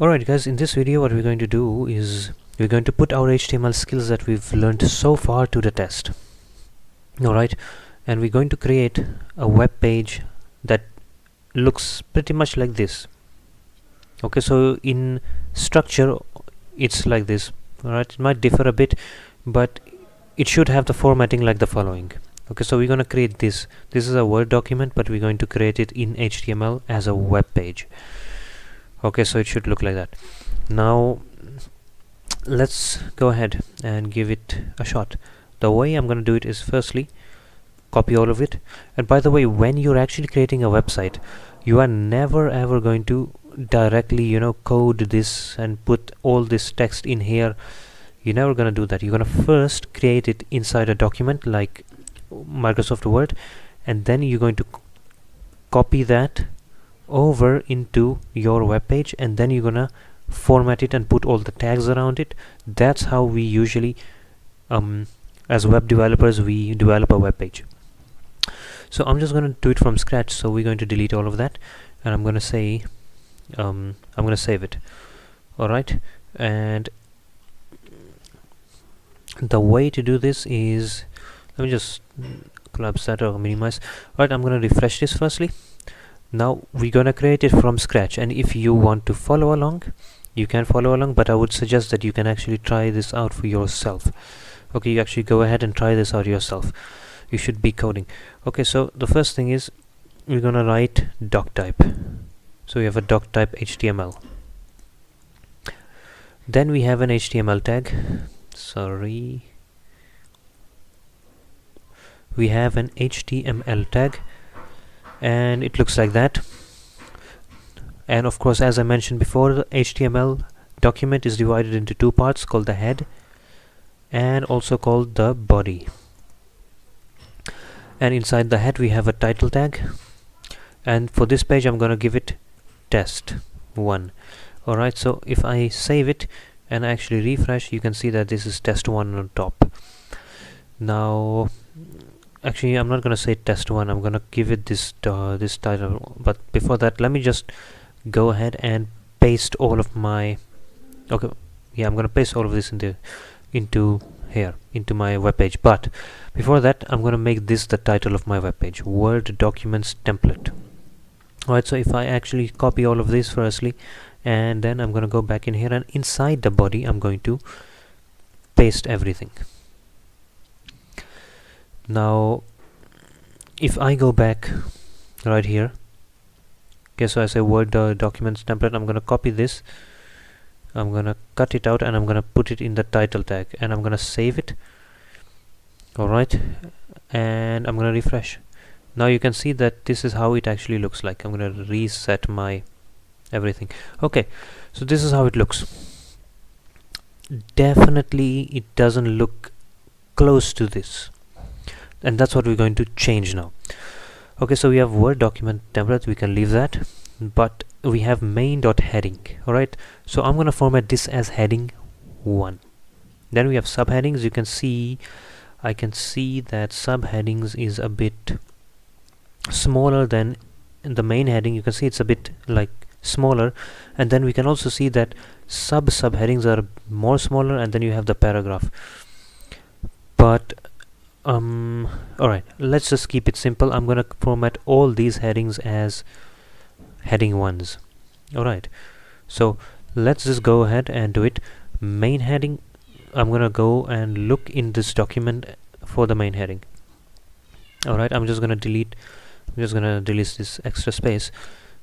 Alright guys, in this video what we're going to do is we're going to put our HTML skills that we've learned so far to the test. Alright, and we're going to create a web page that looks pretty much like this. Okay, so in structure it's like this. Alright, it might differ a bit, but it should have the formatting like the following. Okay, so we're going to create this. This is a Word document, but we're going to create it in HTML as a web page. Okay, so it should look like that. Now let's go ahead and give it a shot. The way I'm going to do it is firstly copy all of it. And by the way, when you're actually creating a website, you are never ever going to directly code this and put all this text in here. You're never going to do that. You're going to first create it inside a document like Microsoft Word, and then you're going to copy that over into your web page, and then you're gonna format it and put all the tags around it. That's how we usually as web developers we develop a web page. So I'm just gonna do it from scratch, so we're going to delete all of that, and I'm gonna say I'm gonna save it. Alright, and the way to do this is, let me just collapse that or minimize. Alright, I'm gonna refresh this firstly. Now we're gonna create it from scratch, and if you want to follow along, you can follow along, but I would suggest that you can actually try this out for yourself. Okay, you actually go ahead and try this out yourself. You should be coding. Okay, so the first thing is we're gonna write doctype. So we have a doctype HTML. Then we have an HTML tag. Sorry. We have an HTML tag, and it looks like that. And of course, as I mentioned before, the HTML document is divided into two parts called the head and also called the body. And inside the head we have a title tag, and for this page I'm gonna give it test1. Alright, so if I save it and actually refresh, you can see that this is test1 on top. Now actually I'm not gonna say test1, I'm gonna give it this this title, but before that let me just go ahead and paste all of my I'm gonna paste all of this into here into my web page. But before that I'm gonna make this the title of my web page, Word Documents Template. Alright, so if I actually copy all of this firstly, and then I'm gonna go back in here, and inside the body I'm going to paste everything. Now if I go back right here, okay, so I say Word Documents Template, I'm gonna copy this, I'm gonna cut it out, and I'm gonna put it in the title tag, and I'm gonna save it. Alright, and I'm gonna refresh. Now you can see that this is how it actually looks like. I'm gonna reset my everything. Okay, so this is how it looks. Definitely it doesn't look close to this, and that's what we're going to change now. Okay, so we have Word document template, we can leave that, but we have main.heading. Alright, so I'm gonna format this as heading 1. Then we have subheadings. You can see, I can see that subheadings is a bit smaller than the main heading. You can see it's a bit like smaller, and then we can also see that subheadings are more smaller, and then you have the paragraph. But alright, let's just keep it simple. I'm gonna format all these headings as heading 1s. Alright, so let's just go ahead and do it. Main heading, I'm gonna go and look in this document for the main heading. Alright, I'm just gonna delete this extra space,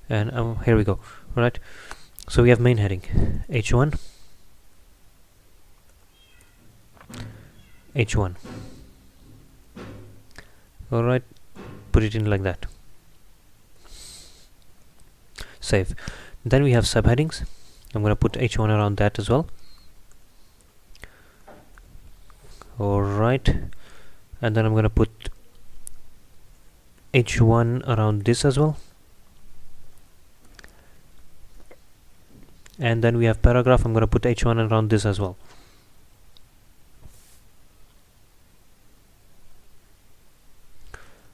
and here we go. Alright, so we have main heading h1. Alright, put it in like that. Save. Then we have subheadings. I'm gonna put h1 around that as well. Alright, and then I'm gonna put h1 around this as well. And then we have paragraph. I'm gonna put h1 around this as well.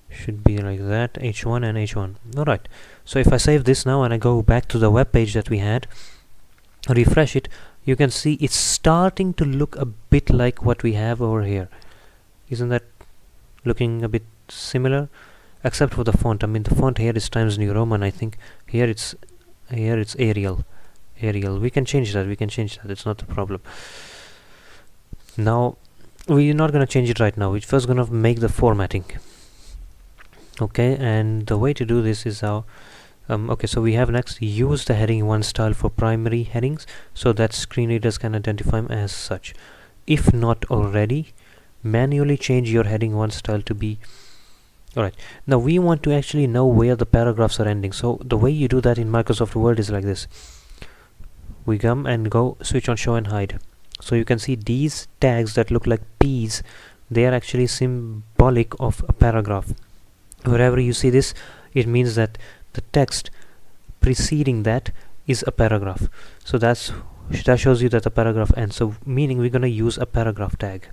Should be like that, h1 and h1. Alright, so if I save this now and I go back to the web page that we had, refresh it, you can see it's starting to look a bit like what we have over here. Isn't that looking a bit similar? Except for the font. I mean, the font here is Times New Roman, I think. Here it's Arial. We can change that. It's not a problem. Now we're not gonna change it right now. We're first gonna make the formatting. Okay, and the way to do this is how okay, so we have next use the heading 1 style for primary headings so that screen readers can identify them as such. If not already, manually change your heading 1 style to be. Alright, now we want to actually know where the paragraphs are ending. So the way you do that in Microsoft Word is like this. We come and go switch on show and hide. So you can see these tags that look like P's, they are actually symbolic of a paragraph. Wherever you see this, it means that the text preceding that is a paragraph. So that shows you that the paragraph ends. So meaning we're gonna use a paragraph tag.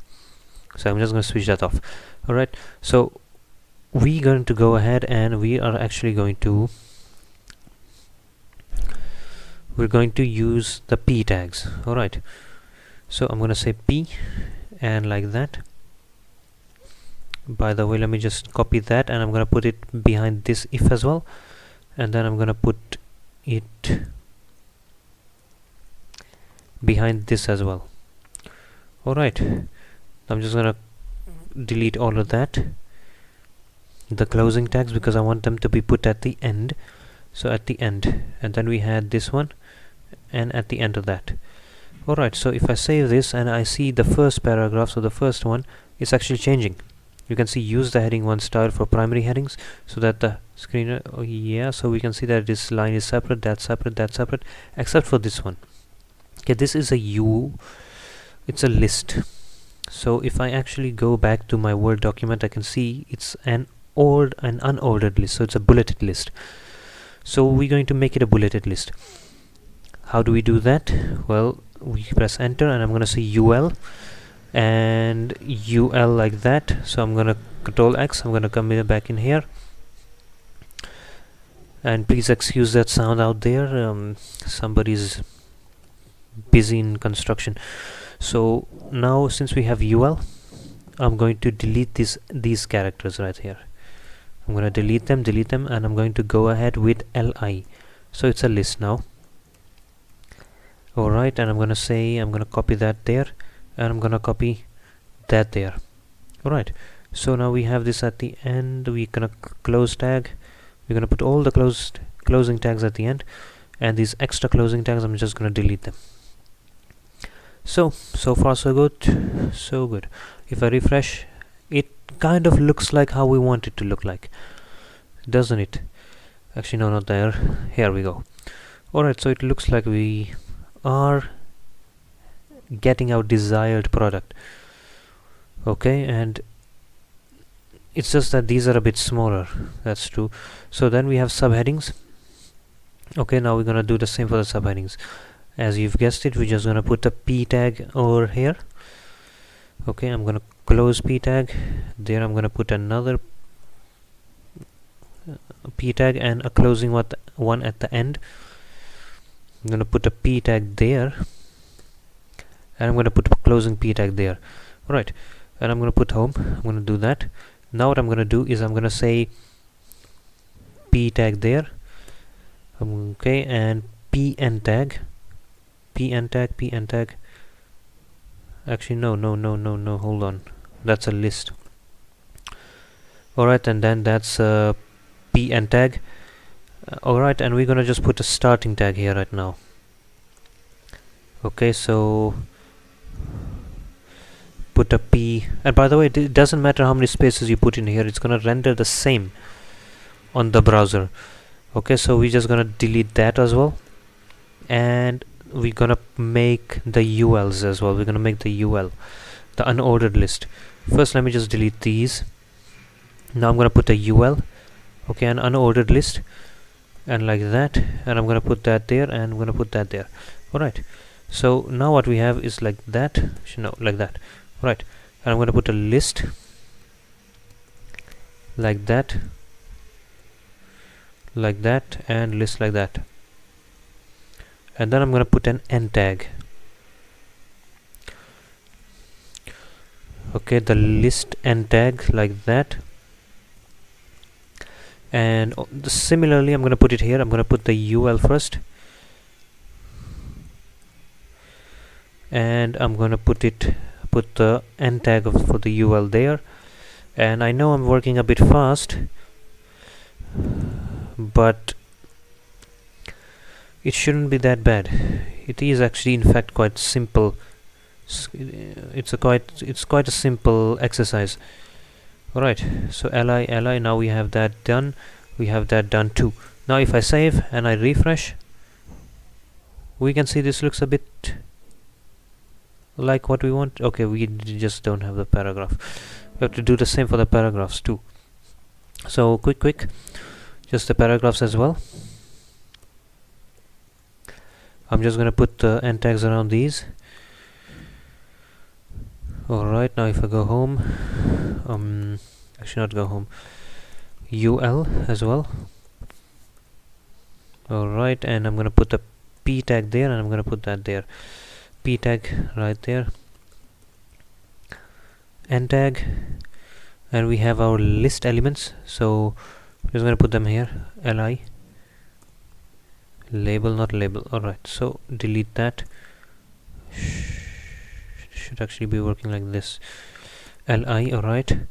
So I'm just gonna switch that off. Alright, so we're going to go ahead and we are actually going to use the P tags. Alright, so I'm gonna say P and like that. By the way, let me just copy that and I'm gonna put it behind this if as well, and then I'm gonna put it behind this as well. Alright, I'm just gonna delete all of that, the closing tags, because I want them to be put at the end. So at the end, and then we had this one and at the end of that. Alright, so if I save this and I see the first paragraph, so the first one is actually changing. You can see use the heading 1 style for primary headings so that the screen so we can see that this line is separate, that's separate, except for this one. Okay, this is a U, it's a list. So if I actually go back to my Word document, I can see it's an unordered list, so it's a bulleted list. So we're going to make it a bulleted list. How do we do that? Well, we press enter and I'm going to say UL and UL like that. So I'm going to Control X, I'm going to come back in here, and please excuse that sound out there, somebody's busy in construction. So now since we have UL, I'm going to delete these characters right here. I'm going to delete them, and I'm going to go ahead with LI. So it's a list now. Alright, and I'm going to copy that there, and I'm going to copy that there. Alright, so now we have this at the end. We're going to close tag. We're going to put all the closing tags at the end, and these extra closing tags, I'm just going to delete them. So far so good. If I refresh, it kind of looks like how we want it to look like, doesn't it? Actually no, not there. Here we go. Alright, so it looks like we are getting our desired product. Okay, and it's just that these are a bit smaller, that's true. So then we have subheadings. Okay, now we're gonna do the same for the subheadings. As you've guessed it, we're just gonna put a P tag over here. Okay, I'm gonna close P tag there. I'm gonna put another P tag and a closing one at the end. I'm gonna put a P tag there, and I'm gonna put a closing P tag there. Alright, and I'm gonna put home. I'm gonna do that. Now what I'm gonna do is I'm gonna say P tag there. Okay, and PN tag. Actually no, hold on, that's a list. Alright, and then that's PN tag. Alright, and we're gonna just put a starting tag here right now. Okay, so put a P, and by the way, it doesn't matter how many spaces you put in here, it's gonna render the same on the browser. Okay, so we're just gonna delete that as well, and we're gonna make the ULs as well. We're gonna make the UL, the unordered list. First let me just delete these. Now I'm gonna put a UL, okay, an unordered list, and like that, and I'm gonna put that there, and I'm gonna put that there. Alright, so now what we have is like that, like that. Right, and I'm gonna put a list like that, and list like that. and then I'm going to put an end tag. Okay, the list end tag like that, and similarly I'm going to put it here. I'm going to put the UL first, and I'm going to put the end tag for the UL there. And I know I'm working a bit fast, but it shouldn't be that bad. It is actually in fact quite simple. It's quite a simple exercise. Alright, so li, now we have that done. We have that done too. Now if I save and I refresh, we can see this looks a bit like what we want. Okay, we just don't have the paragraph. We have to do the same for the paragraphs too. So quick, just the paragraphs as well. I'm just gonna put the end tags around these. Alright, now if I go home, actually not go home, UL as well. Alright, and I'm gonna put the P tag there, and I'm gonna put that there. P tag right there, end tag, and we have our list elements, so I'm just gonna put them here. Li, label, not label. Alright, so delete that. Should actually be working like this. Li, alright.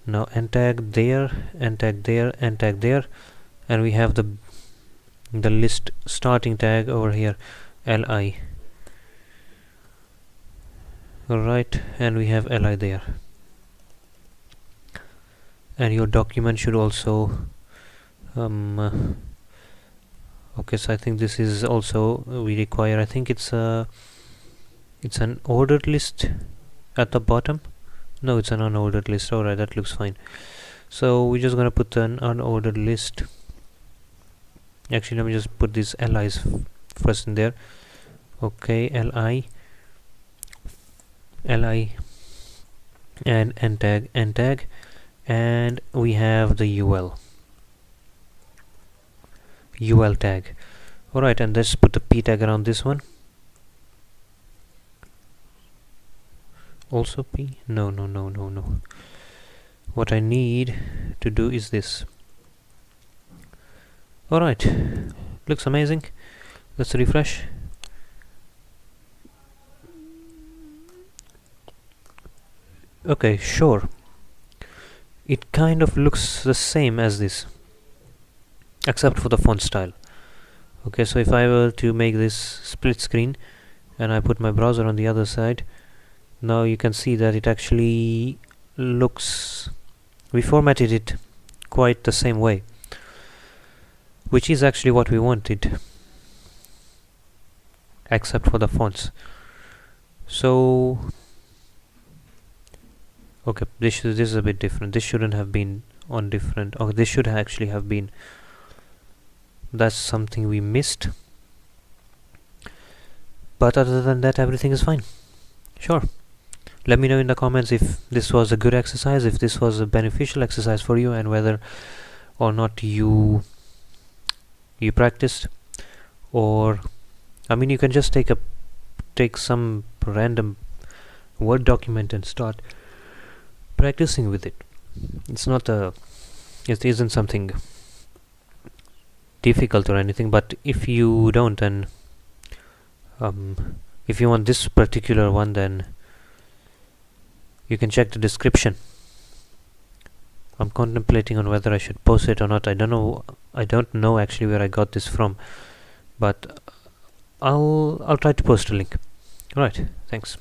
Now end tag there, end tag there, end tag there, and we have the list starting tag over here. Li. Alright, and we have Li there. And your document should also okay, so I think this is also we require, I think it's an ordered list at the bottom. No, it's an unordered list. Alright, that looks fine. So we're just gonna put an unordered list. Actually, let me just put these LIs first in there. Okay, Li, and end tag, and we have the UL tag. Alright, and let's put the P tag around this one. Also P? No. What I need to do is this. Alright, looks amazing. Let's refresh. Okay, sure. It kind of looks the same as this, except for the font style. Okay, so if I were to make this split screen and I put my browser on the other side, now you can see that it actually looks, we formatted it quite the same way, which is actually what we wanted, except for the fonts. So okay, this is a bit different. This shouldn't have been on different, or this should actually have been. That's something we missed, but other than that everything is fine. Sure, let me know in the comments if this was a good exercise, if this was a beneficial exercise for you, and whether or not you practiced. Or I mean, you can just take some random Word document and start practicing with it. It isn't something difficult or anything, but if you don't, then if you want this particular one, then you can check the description. I'm contemplating on whether I should post it or not. I don't know actually where I got this from, but I'll try to post a link. Alright, thanks.